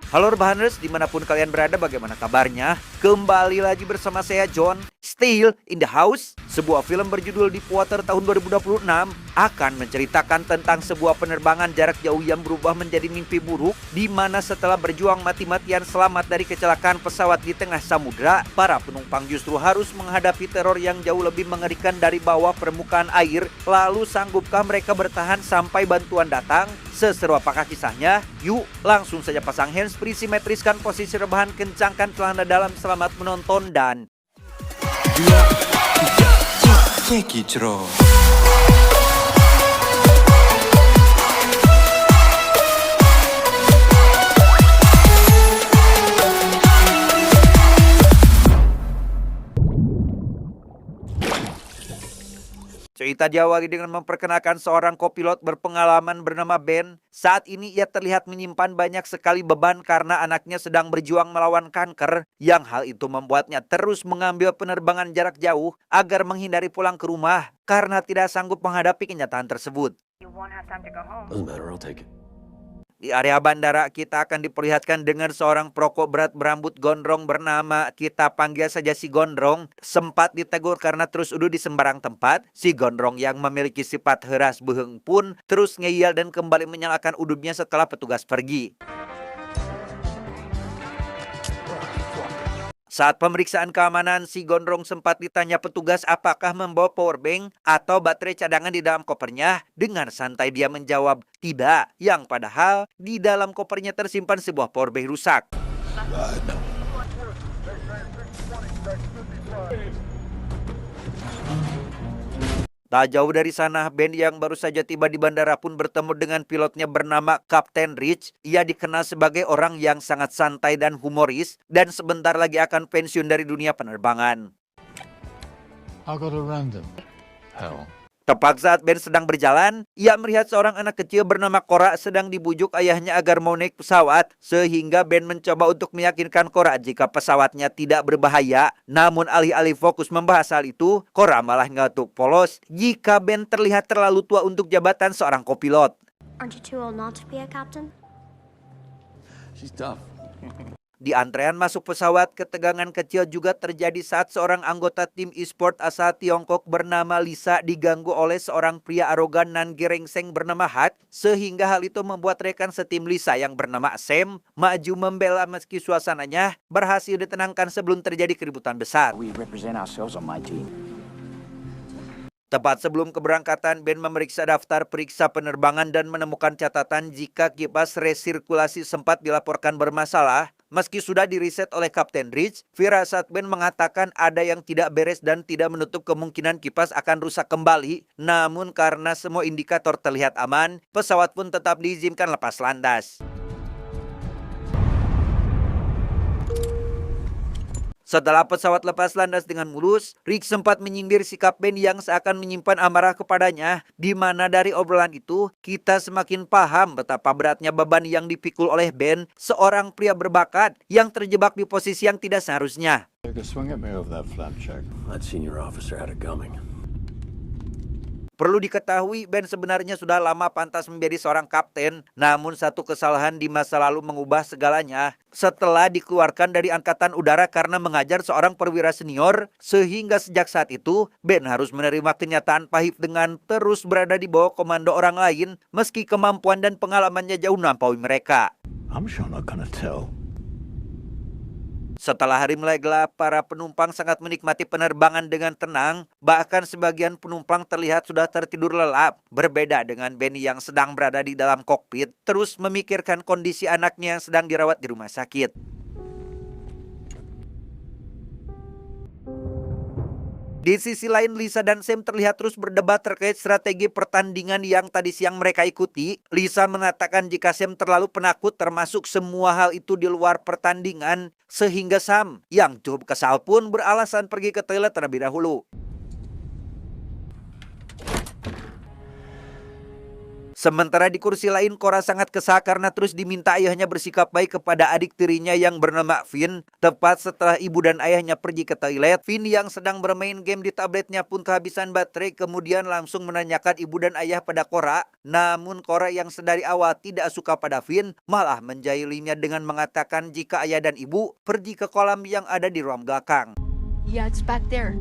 Halo Rebahaners, dimanapun kalian berada, bagaimana kabarnya? Kembali lagi bersama saya John, Still in the House. Sebuah film berjudul Deepwater tahun 2026 akan menceritakan tentang sebuah penerbangan jarak jauh yang berubah menjadi mimpi buruk, di mana setelah berjuang mati-matian selamat dari kecelakaan pesawat di tengah samudra, para penumpang justru harus menghadapi teror yang jauh lebih mengerikan dari bawah permukaan air. Lalu sanggupkah mereka bertahan sampai bantuan datang? Seseru apakah kisahnya? Yuk langsung saja pasang handsfree, simetriskan posisi rebahan, kencangkan celana dalam, selamat menonton dan cerita diawali dengan memperkenalkan seorang kopilot berpengalaman bernama Ben. Saat ini ia terlihat menyimpan banyak sekali beban karena anaknya sedang berjuang melawan kanker, yang hal itu membuatnya terus mengambil penerbangan jarak jauh agar menghindari pulang ke rumah karena tidak sanggup menghadapi kenyataan tersebut. Di area bandara, kita akan diperlihatkan dengan seorang perokok berat berambut gondrong bernama, kita panggil saja si Gondrong, sempat ditegur karena terus uduh di sembarang tempat. Si Gondrong yang memiliki sifat heras beheng pun terus ngeyel dan kembali menyalakan udutnya setelah petugas pergi. Saat pemeriksaan keamanan, si Gondrong sempat ditanya petugas apakah membawa powerbank atau baterai cadangan di dalam kopernya. Dengan santai dia menjawab tidak, yang padahal di dalam kopernya tersimpan sebuah powerbank rusak. Tak jauh dari sana, Ben yang baru saja tiba di bandara pun bertemu dengan pilotnya bernama Kapten Rich. Ia dikenal sebagai orang yang sangat santai dan humoris, dan sebentar lagi akan pensiun dari dunia penerbangan. I got a random. Hell. Tepat saat Ben sedang berjalan, ia melihat seorang anak kecil bernama Cora sedang dibujuk ayahnya agar mau naik pesawat, sehingga Ben mencoba untuk meyakinkan Cora jika pesawatnya tidak berbahaya. Namun alih-alih fokus membahas hal itu, Cora malah ngeletuk polos jika Ben terlihat terlalu tua untuk jabatan seorang kopilot. Aren't you too old not to be a captain? She's tough. Di antrean masuk pesawat, ketegangan kecil juga terjadi saat seorang anggota tim e-sport asal Tiongkok bernama Lisa diganggu oleh seorang pria arogan nan gerengseng bernama Hat, sehingga hal itu membuat rekan setim Lisa yang bernama Sam maju membela meski suasananya berhasil ditenangkan sebelum terjadi keributan besar. We represent ourselves on my team. Tepat sebelum keberangkatan, Ben memeriksa daftar periksa penerbangan dan menemukan catatan jika kipas resirkulasi sempat dilaporkan bermasalah. Meski sudah diriset oleh Kapten Rich, firasat Ben mengatakan ada yang tidak beres dan tidak menutup kemungkinan kipas akan rusak kembali. Namun karena semua indikator terlihat aman, pesawat pun tetap diizinkan lepas landas. Setelah pesawat lepas landas dengan mulus, Rick sempat menyindir sikap Ben yang seakan menyimpan amarah kepadanya, di mana dari obrolan itu kita semakin paham betapa beratnya beban yang dipikul oleh Ben, seorang pria berbakat yang terjebak di posisi yang tidak seharusnya. Take a swing at me over that flap check. That senior officer had it coming. Perlu diketahui, Ben sebenarnya sudah lama pantas menjadi seorang kapten, namun satu kesalahan di masa lalu mengubah segalanya. Setelah dikeluarkan dari angkatan udara karena mengajar seorang perwira senior, sehingga sejak saat itu Ben harus menerima kenyataan pahit dengan terus berada di bawah komando orang lain, meski kemampuan dan pengalamannya jauh melampaui mereka. I'm sure not gonna tell. Setelah hari mulai gelap, para penumpang sangat menikmati penerbangan dengan tenang. Bahkan sebagian penumpang terlihat sudah tertidur lelap. Berbeda dengan Benny yang sedang berada di dalam kokpit, terus memikirkan kondisi anaknya yang sedang dirawat di rumah sakit. Di sisi lain, Lisa dan Sam terlihat terus berdebat terkait strategi pertandingan yang tadi siang mereka ikuti. Lisa mengatakan jika Sam terlalu penakut termasuk semua hal itu di luar pertandingan, sehingga Sam yang cukup kesal pun beralasan pergi ke toilet terlebih dahulu. Sementara di kursi lain, Cora sangat kesal karena terus diminta ayahnya bersikap baik kepada adik tirinya yang bernama Finn. Tepat setelah ibu dan ayahnya pergi ke toilet, Finn yang sedang bermain game di tabletnya pun kehabisan baterai, kemudian langsung menanyakan ibu dan ayah pada Cora. Namun Cora yang sedari awal tidak suka pada Finn, malah menjahilinya dengan mengatakan jika ayah dan ibu pergi ke kolam yang ada di ruang belakang. Yeah, it's back there.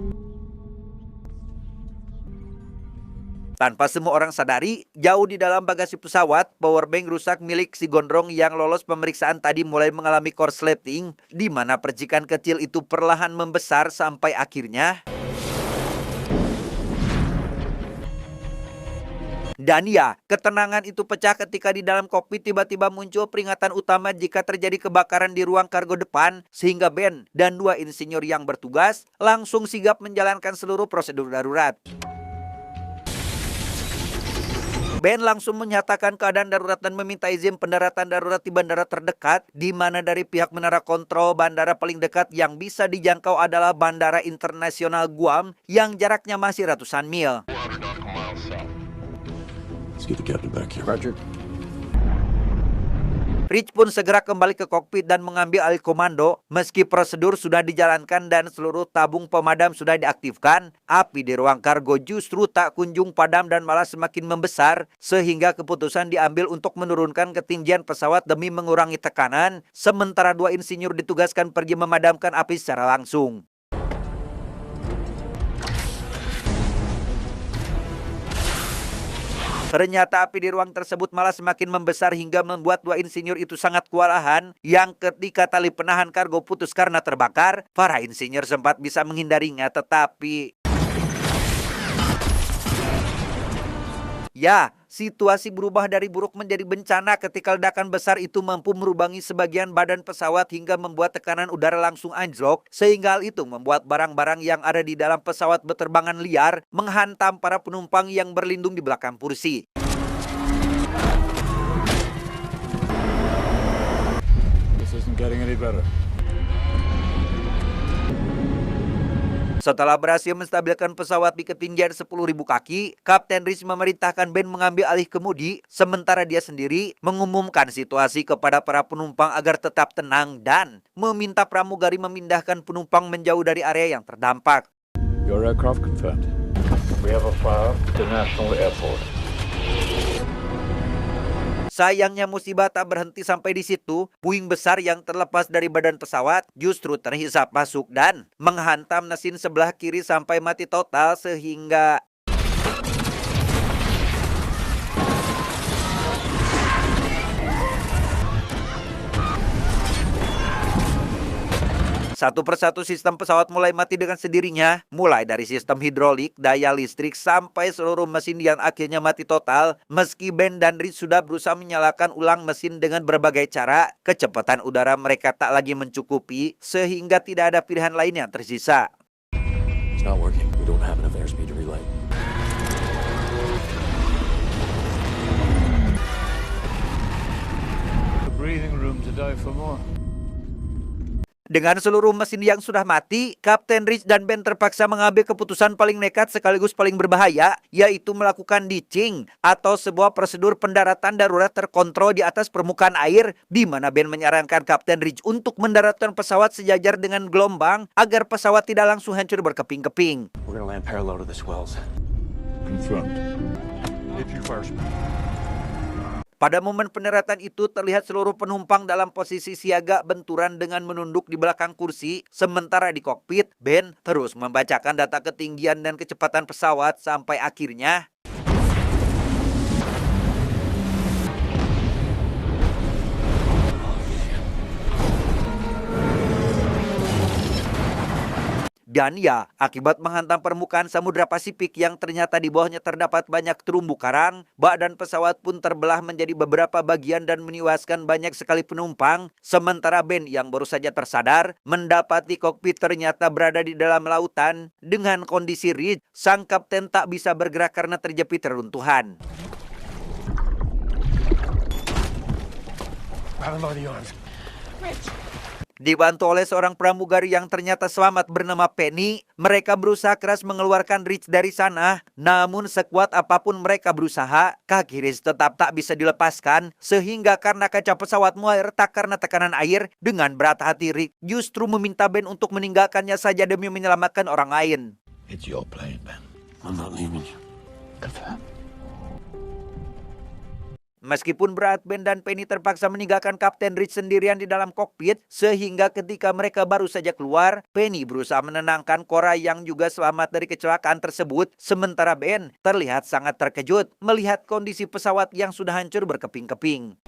Tanpa semua orang sadari, jauh di dalam bagasi pesawat, powerbank rusak milik si gondrong yang lolos pemeriksaan tadi mulai mengalami korsleting, di mana percikan kecil itu perlahan membesar sampai akhirnya dan ya, ketenangan itu pecah ketika di dalam kokpit tiba-tiba muncul peringatan utama jika terjadi kebakaran di ruang kargo depan, sehingga Ben dan 2 insinyur yang bertugas langsung sigap menjalankan seluruh prosedur darurat. Ben langsung menyatakan keadaan darurat dan meminta izin pendaratan darurat di bandara terdekat, di mana dari pihak menara kontrol bandara paling dekat yang bisa dijangkau adalah Bandara Internasional Guam yang jaraknya masih ratusan mil. Let's get the captain back here. Roger. Rich pun segera kembali ke kokpit dan mengambil alih komando. Meski prosedur sudah dijalankan dan seluruh tabung pemadam sudah diaktifkan, api di ruang kargo justru tak kunjung padam dan malah semakin membesar, sehingga keputusan diambil untuk menurunkan ketinggian pesawat demi mengurangi tekanan, sementara 2 insinyur ditugaskan pergi memadamkan api secara langsung. Ternyata api di ruang tersebut malah semakin membesar hingga membuat 2 insinyur itu sangat kewalahan, yang ketika tali penahan kargo putus karena terbakar, para insinyur sempat bisa menghindarinya, tetapi ya, situasi berubah dari buruk menjadi bencana ketika ledakan besar itu mampu merubangi sebagian badan pesawat hingga membuat tekanan udara langsung anjlok, sehingga hal itu membuat barang-barang yang ada di dalam pesawat berterbangan liar menghantam para penumpang yang berlindung di belakang kursi. This isn't getting any better. Setelah berhasil menstabilkan pesawat di ketinggian 10.000 kaki, Kapten Rich memerintahkan Ben mengambil alih kemudi, sementara dia sendiri mengumumkan situasi kepada para penumpang agar tetap tenang dan meminta pramugari memindahkan penumpang menjauh dari area yang terdampak. Your aircraft confirmed. We have a fire at the National Airport. Sayangnya musibah tak berhenti sampai di situ. Puing besar yang terlepas dari badan pesawat justru terhisap masuk dan menghantam mesin sebelah kiri sampai mati total, sehingga satu persatu sistem pesawat mulai mati dengan sendirinya, mulai dari sistem hidrolik, daya listrik, sampai seluruh mesin yang akhirnya mati total. Meski Ben dan Rich sudah berusaha menyalakan ulang mesin dengan berbagai cara, kecepatan udara mereka tak lagi mencukupi, sehingga tidak ada pilihan lain yang tersisa. It's not working. We don't have enough airspeed to relight. The breathing room to die for more. Dengan seluruh mesin yang sudah mati, Kapten Rich dan Ben terpaksa mengambil keputusan paling nekat sekaligus paling berbahaya, yaitu melakukan ditching atau sebuah prosedur pendaratan darurat terkontrol di atas permukaan air, di mana Ben menyarankan Kapten Rich untuk mendaratkan pesawat sejajar dengan gelombang agar pesawat tidak langsung hancur berkeping-keping. We're gonna land parallel to the swells. Confirmed. Pada momen pendaratan itu terlihat seluruh penumpang dalam posisi siaga benturan dengan menunduk di belakang kursi, sementara di kokpit Ben terus membacakan data ketinggian dan kecepatan pesawat sampai akhirnya dan ya, akibat menghantam permukaan Samudra Pasifik yang ternyata di bawahnya terdapat banyak terumbu karang, badan pesawat pun terbelah menjadi beberapa bagian dan menewaskan banyak sekali penumpang. Sementara Ben yang baru saja tersadar, mendapati kokpit ternyata berada di dalam lautan. Dengan kondisi Rich, sang kapten tak bisa bergerak karena terjepit reruntuhan. Grab him by the arms. Dibantu oleh seorang pramugari yang ternyata selamat bernama Penny, mereka berusaha keras mengeluarkan Rich dari sana. Namun sekuat apapun mereka berusaha, kaki Rich tetap tak bisa dilepaskan. Sehingga karena kaca pesawat mulai retak karena tekanan air, dengan berat hati Rick justru meminta Ben untuk meninggalkannya saja demi menyelamatkan orang lain. It's your plane, Ben. I'm not leaving you. Confirm. Meskipun berat, Ben dan Penny terpaksa meninggalkan Kapten Rich sendirian di dalam kokpit, sehingga ketika mereka baru saja keluar, Penny berusaha menenangkan Cora yang juga selamat dari kecelakaan tersebut, sementara Ben terlihat sangat terkejut melihat kondisi pesawat yang sudah hancur berkeping-keping.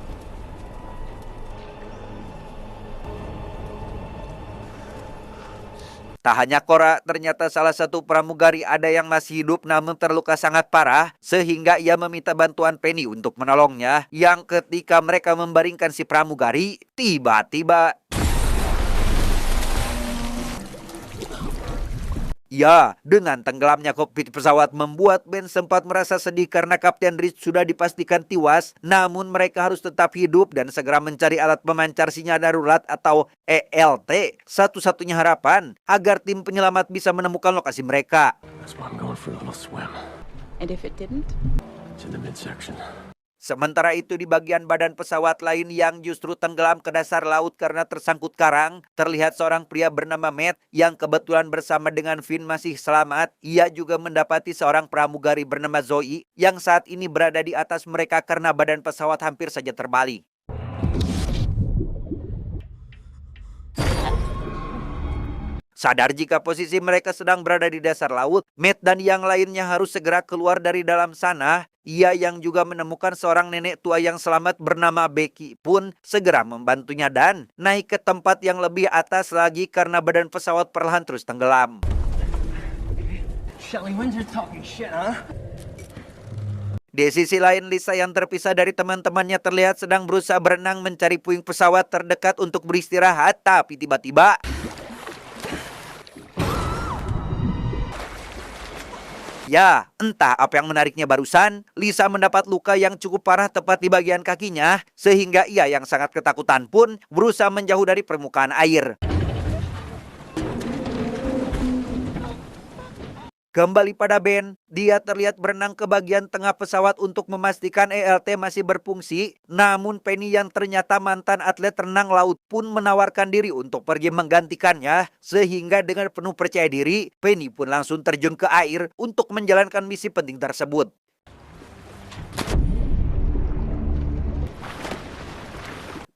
Tak hanya Cora, ternyata salah satu pramugari ada yang masih hidup namun terluka sangat parah, sehingga ia meminta bantuan Penny untuk menolongnya. Yang ketika mereka membaringkan si pramugari, tiba-tiba ya, dengan tenggelamnya kokpit pesawat membuat Ben sempat merasa sedih karena Kapten Rich sudah dipastikan tewas. Namun mereka harus tetap hidup dan segera mencari alat pemancar sinyal darurat atau ELT, satu-satunya harapan agar tim penyelamat bisa menemukan lokasi mereka. That's why I'm going for a little swim. And if it didn't? It's in the midsection. Sementara itu di bagian badan pesawat lain yang justru tenggelam ke dasar laut karena tersangkut karang, terlihat seorang pria bernama Matt yang kebetulan bersama dengan Finn masih selamat. Ia juga mendapati seorang pramugari bernama Zoe yang saat ini berada di atas mereka karena badan pesawat hampir saja terbalik. Sadar jika posisi mereka sedang berada di dasar laut, Matt dan yang lainnya harus segera keluar dari dalam sana. Ia yang juga menemukan seorang nenek tua yang selamat bernama Becky pun segera membantunya dan naik ke tempat yang lebih atas lagi karena badan pesawat perlahan terus tenggelam. Shelly Windsor talking shit, huh? Di sisi lain, Lisa yang terpisah dari teman-temannya terlihat sedang berusaha berenang mencari puing pesawat terdekat untuk beristirahat, tapi tiba-tiba ya, entah apa yang menariknya barusan, Lisa mendapat luka yang cukup parah tepat di bagian kakinya, sehingga ia yang sangat ketakutan pun berusaha menjauh dari permukaan air. Kembali pada Ben, dia terlihat berenang ke bagian tengah pesawat untuk memastikan ELT masih berfungsi. Namun Penny yang ternyata mantan atlet renang laut pun menawarkan diri untuk pergi menggantikannya. Sehingga dengan penuh percaya diri, Penny pun langsung terjun ke air untuk menjalankan misi penting tersebut.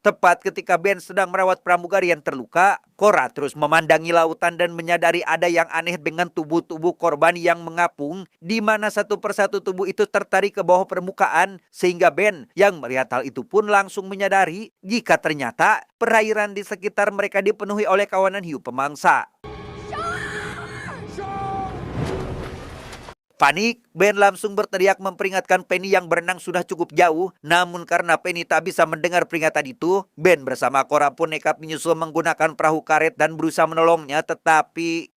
Tepat ketika Ben sedang merawat pramugari yang terluka, Cora terus memandangi lautan dan menyadari ada yang aneh dengan tubuh-tubuh korban yang mengapung, di mana satu persatu tubuh itu tertarik ke bawah permukaan, sehingga Ben yang melihat hal itu pun langsung menyadari jika ternyata perairan di sekitar mereka dipenuhi oleh kawanan hiu pemangsa. Panik, Ben langsung berteriak memperingatkan Penny yang berenang sudah cukup jauh. Namun karena Penny tak bisa mendengar peringatan itu, Ben bersama Cora pun nekat menyusul menggunakan perahu karet dan berusaha menolongnya, tetapi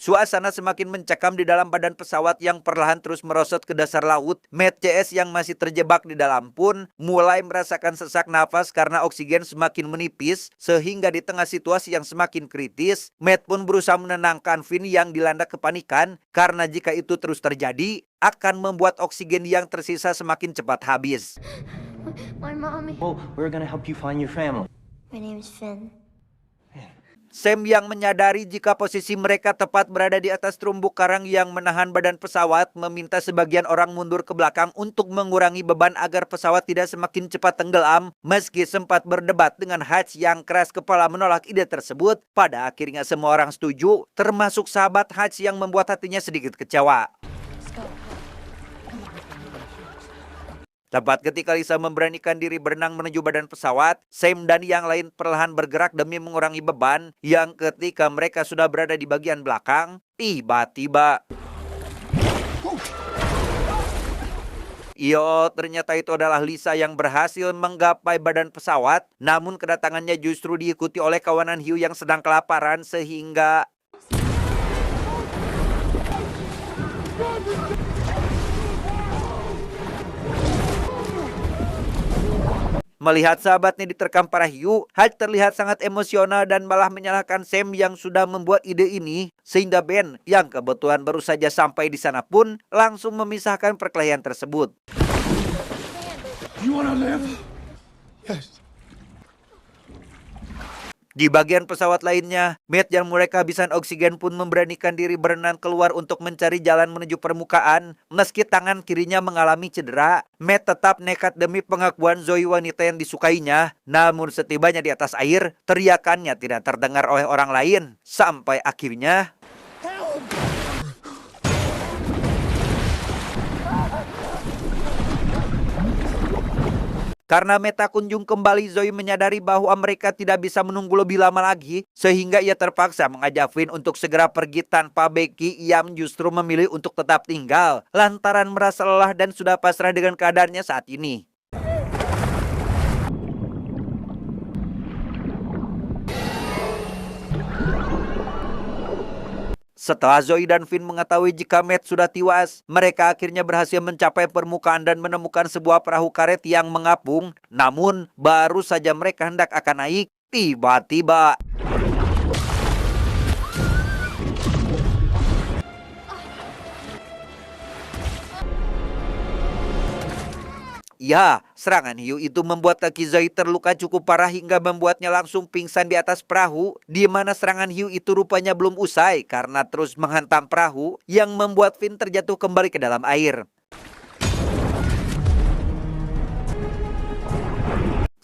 suasana semakin mencekam di dalam badan pesawat yang perlahan terus merosot ke dasar laut. Matt CS yang masih terjebak di dalam pun mulai merasakan sesak nafas karena oksigen semakin menipis. Sehingga di tengah situasi yang semakin kritis, Matt pun berusaha menenangkan Finn yang dilanda kepanikan. Karena jika itu terus terjadi, akan membuat oksigen yang tersisa semakin cepat habis. My mommy. Well, we're gonna help you find your family. My name is Finn. Sam yang menyadari jika posisi mereka tepat berada di atas terumbu karang yang menahan badan pesawat, meminta sebagian orang mundur ke belakang untuk mengurangi beban agar pesawat tidak semakin cepat tenggelam. Meski sempat berdebat dengan Hutch yang keras kepala menolak ide tersebut, pada akhirnya semua orang setuju, termasuk sahabat Hutch yang membuat hatinya sedikit kecewa. Tepat ketika Lisa memberanikan diri berenang menuju badan pesawat, Sam dan yang lain perlahan bergerak demi mengurangi beban. Yang ketika mereka sudah berada di bagian belakang, tiba-tiba ternyata itu adalah Lisa yang berhasil menggapai badan pesawat. Namun kedatangannya justru diikuti oleh kawanan hiu yang sedang kelaparan sehingga Melihat sahabatnya diterkam para hiu, Hutch terlihat sangat emosional dan malah menyalahkan Sam yang sudah membuat ide ini, sehingga Ben yang kebetulan baru saja sampai di sana pun langsung memisahkan perkelahian tersebut. You wanna live? Yes. Di bagian pesawat lainnya, Matt yang mulai kehabisan oksigen pun memberanikan diri berenang keluar untuk mencari jalan menuju permukaan. Meski tangan kirinya mengalami cedera, Matt tetap nekat demi pengakuan Zoe wanita yang disukainya. Namun setibanya di atas air, teriakannya tidak terdengar oleh orang lain. Sampai akhirnya... Karena Meta kunjung kembali, Zoe menyadari bahwa mereka tidak bisa menunggu lebih lama lagi, sehingga ia terpaksa mengajak Finn untuk segera pergi tanpa Becky yang justru memilih untuk tetap tinggal, lantaran merasa lelah dan sudah pasrah dengan keadaannya saat ini. Setelah Zoe dan Finn mengetahui jika Matt sudah tewas, mereka akhirnya berhasil mencapai permukaan dan menemukan sebuah perahu karet yang mengapung. Namun, baru saja mereka hendak akan naik, tiba-tiba... Ya, serangan hiu itu membuat kaki Zoe terluka cukup parah hingga membuatnya langsung pingsan di atas perahu, di mana serangan hiu itu rupanya belum usai karena terus menghantam perahu yang membuat Finn terjatuh kembali ke dalam air.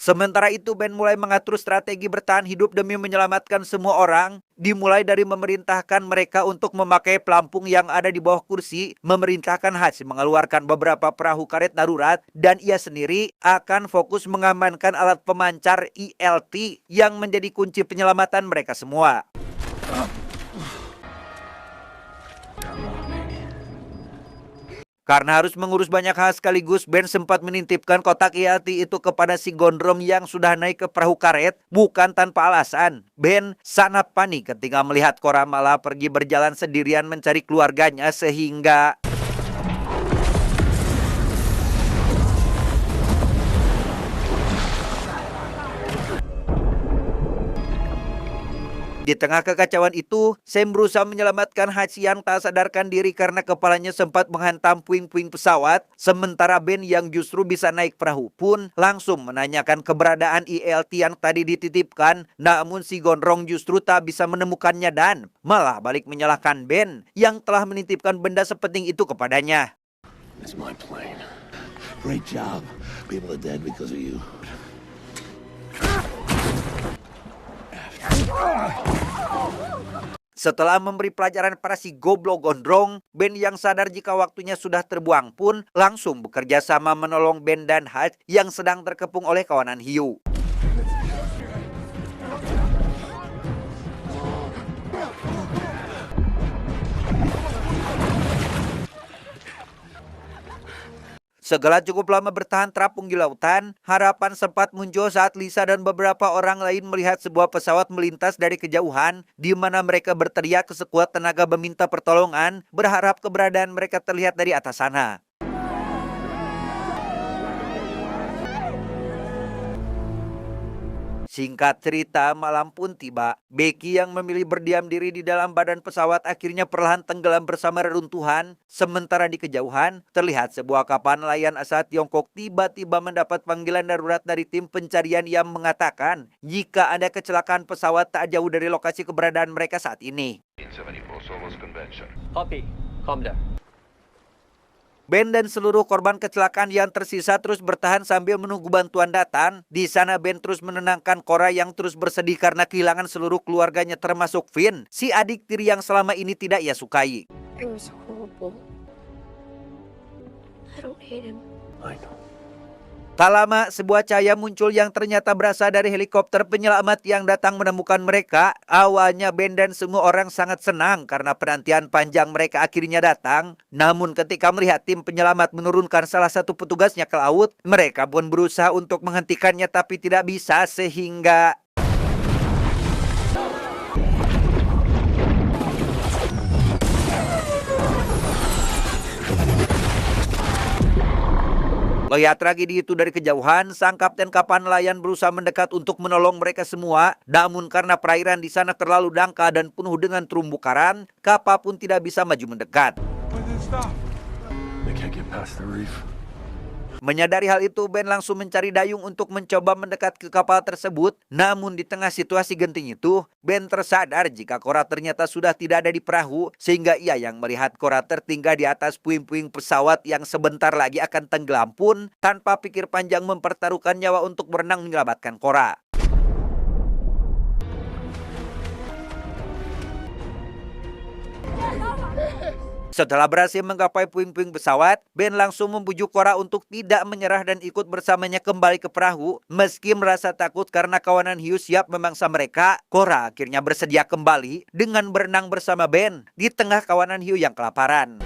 Sementara itu, Ben mulai mengatur strategi bertahan hidup demi menyelamatkan semua orang, dimulai dari memerintahkan mereka untuk memakai pelampung yang ada di bawah kursi, memerintahkan Hutch mengeluarkan beberapa perahu karet darurat, dan ia sendiri akan fokus mengamankan alat pemancar ELT yang menjadi kunci penyelamatan mereka semua. Karena harus mengurus banyak hal sekaligus, Ben sempat menitipkan kotak ELT itu kepada si gondrom yang sudah naik ke perahu karet, bukan tanpa alasan. Ben sangat panik ketika melihat Cora malah pergi berjalan sendirian mencari keluarganya sehingga... Di tengah kekacauan itu, Sam berusaha menyelamatkan Hutch yang tak sadarkan diri karena kepalanya sempat menghantam puing-puing pesawat. Sementara Ben yang justru bisa naik perahu pun langsung menanyakan keberadaan ELT yang tadi dititipkan. Namun si gondrong justru tak bisa menemukannya dan malah balik menyalahkan Ben yang telah menitipkan benda sepenting itu kepadanya. It's my plane. Great job. People are dead because of you. Setelah memberi pelajaran pada si goblok gondrong, Ben yang sadar jika waktunya sudah terbuang pun langsung bekerja sama menolong Ben dan Hutch yang sedang terkepung oleh kawanan hiu. Setelah cukup lama bertahan terapung di lautan, harapan sempat muncul saat Lisa dan beberapa orang lain melihat sebuah pesawat melintas dari kejauhan, di mana mereka berteriak sekuat tenaga meminta pertolongan, berharap keberadaan mereka terlihat dari atas sana. Singkat cerita, malam pun tiba. Becky yang memilih berdiam diri di dalam badan pesawat akhirnya perlahan tenggelam bersama reruntuhan. Sementara di kejauhan, terlihat sebuah kapal nelayan asal Tiongkok tiba-tiba mendapat panggilan darurat dari tim pencarian yang mengatakan jika ada kecelakaan pesawat tak jauh dari lokasi keberadaan mereka saat ini. Copy. Calm down. Ben dan seluruh korban kecelakaan yang tersisa terus bertahan sambil menunggu bantuan datang. Di sana Ben terus menenangkan Cora yang terus bersedih karena kehilangan seluruh keluarganya termasuk Finn, si adik tiri yang selama ini tidak ia sukai. It was horrible. I don't hate him. I know. Tak lama, sebuah cahaya muncul yang ternyata berasal dari helikopter penyelamat yang datang menemukan mereka. Awalnya Ben dan semua orang sangat senang karena penantian panjang mereka akhirnya datang. Namun ketika melihat tim penyelamat menurunkan salah satu petugasnya ke laut, mereka pun berusaha untuk menghentikannya tapi tidak bisa sehingga... Melihat tragedi itu dari kejauhan, sang kapten kapal nelayan berusaha mendekat untuk menolong mereka semua. Namun karena perairan di sana terlalu dangkal dan penuh dengan terumbu karang, kapal pun tidak bisa maju mendekat. They can't get past the reef. Menyadari hal itu, Ben langsung mencari dayung untuk mencoba mendekat ke kapal tersebut. Namun di tengah situasi genting itu, Ben tersadar jika Cora ternyata sudah tidak ada di perahu, sehingga ia yang melihat Cora tertinggal di atas puing-puing pesawat yang sebentar lagi akan tenggelam pun tanpa pikir panjang mempertaruhkan nyawa untuk berenang menyelamatkan Cora. Setelah berhasil menggapai puing-puing pesawat, Ben langsung membujuk Cora untuk tidak menyerah dan ikut bersamanya kembali ke perahu. Meski merasa takut karena kawanan hiu siap memangsa mereka, Cora akhirnya bersedia kembali dengan berenang bersama Ben di tengah kawanan hiu yang kelaparan.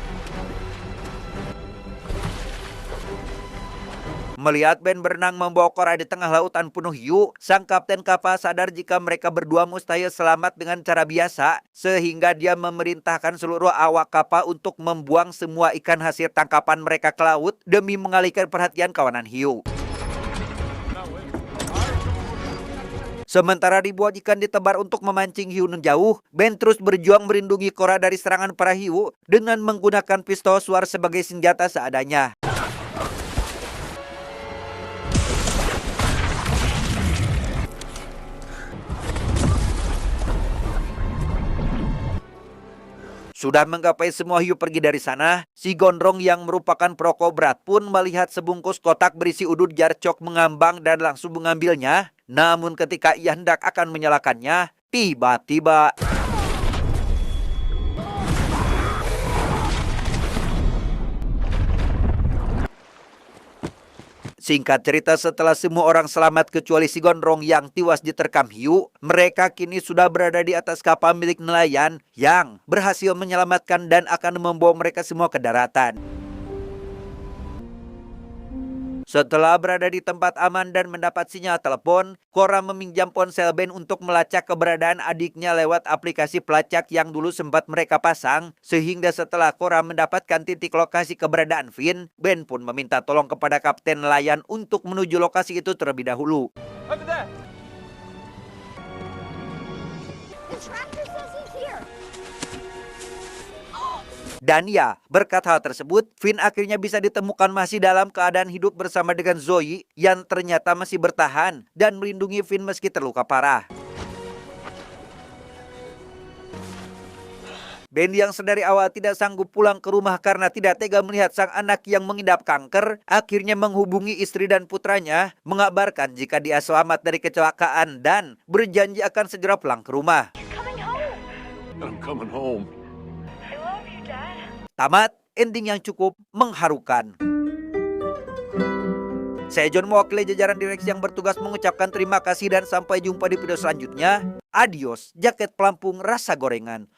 Melihat Ben berenang membawa Cora di tengah lautan penuh hiu, sang kapten kapal sadar jika mereka berdua mustahil selamat dengan cara biasa, sehingga dia memerintahkan seluruh awak kapal untuk membuang semua ikan hasil tangkapan mereka ke laut demi mengalihkan perhatian kawanan hiu. Sementara ribuan ikan ditebar untuk memancing hiu jauh, Ben terus berjuang melindungi Cora dari serangan para hiu dengan menggunakan pistol suar sebagai senjata seadanya. Sudah menggapai semua hiu pergi dari sana, si gondrong yang merupakan perokok berat pun melihat sebungkus kotak berisi udut jarcok mengambang dan langsung mengambilnya. Namun ketika ia hendak akan menyalakannya, tiba-tiba singkat cerita, setelah semua orang selamat kecuali si gondrong yang tewas diterkam hiu, mereka kini sudah berada di atas kapal milik nelayan yang berhasil menyelamatkan dan akan membawa mereka semua ke daratan. Setelah berada di tempat aman dan mendapat sinyal telepon, Cora meminjam ponsel Ben untuk melacak keberadaan adiknya lewat aplikasi pelacak yang dulu sempat mereka pasang. Sehingga setelah Cora mendapatkan titik lokasi keberadaan Finn, Ben pun meminta tolong kepada kapten nelayan untuk menuju lokasi itu terlebih dahulu. Dan ya, berkat hal tersebut, Finn akhirnya bisa ditemukan masih dalam keadaan hidup bersama dengan Zoe yang ternyata masih bertahan dan melindungi Finn meski terluka parah. Ben yang sedari awal tidak sanggup pulang ke rumah karena tidak tega melihat sang anak yang mengidap kanker, akhirnya menghubungi istri dan putranya, mengabarkan jika dia selamat dari kecelakaan dan berjanji akan segera pulang ke rumah. I'm coming home. Tamat, ending yang cukup mengharukan. Saya John mewakili jajaran direksi yang bertugas mengucapkan terima kasih dan sampai jumpa di video selanjutnya. Adios, jaket pelampung rasa gorengan.